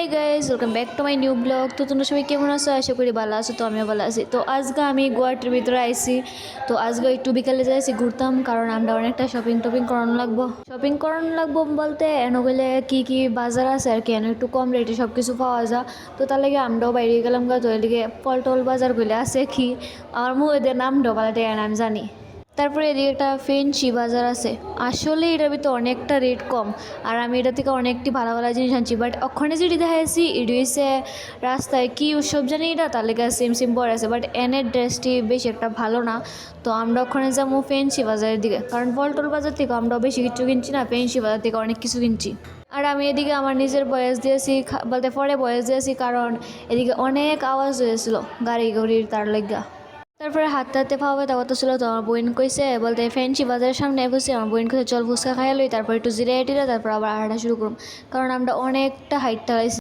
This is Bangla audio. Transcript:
Hi guys, welcome back to my new blog. তো তোমরা সবাই কেমন আছো? আশা করি ভালো আছো। তো আমিও ভালো আছি। তো আজকে আমি গুয়াহাটির ভিতরে আইছি। তো আজকে একটু বিকালে যাইছি ঘুরতাম, কারণ আমরা অনেকটা শপিং করানো লাগবো বলতে এনগেলে কি বাজার আছে আর কি, একটু কম রেটে সব কিছু পাওয়া যায়। তো তার লাগে আমরাও বাইরে গেলাম গা। তো এদিকে পলটল বাজার গুলো আছে কি, আমার এদের নাম ডোবালাতে আমি জানি। তারপরে এদিকে একটা ফেন্সি বাজার আছে। আসলে এটার ভিতরে অনেকটা রেট কম, আর আমি এটা থেকে অনেকটি ভালো ভালো জিনিস আনছি। বাট ওখানে যেটি দেখাইছি এটি হচ্ছে রাস্তায় কি উৎসব জানি এটা, তার লেগে সেম পরে আছে। বাট এনের ড্রেসটি বেশি একটা ভালো না। তো আমরা ওখানে যাবো ফেন্সি বাজারের দিকে, কারণ পলটল বাজার থেকে আমরা বেশি কিছু কিনছি না, ফেন্সি বাজার থেকে অনেক কিছু কিনছি। আর আমি এদিকে আমার নিজের বয়স দিয়েছি, বলতে পরে বয়স দিয়েছি, কারণ এদিকে অনেক আওয়াজ হয়েছিল গাড়ির তার লেগা। তারপরে হাঁটতে হাঁটতে পাওয়া কথা ছিল। তো আমার বোন কইছে, বলতে ফ্যান্সি বাজারের সামনে বসে আমার বোন কইছে চল ফুচকা খাইয়া লই, তারপর একটু জিরে টিরে তারপর আবার হাঁটা শুরু করুম, কারণ আমরা অনেকটা হাইটটা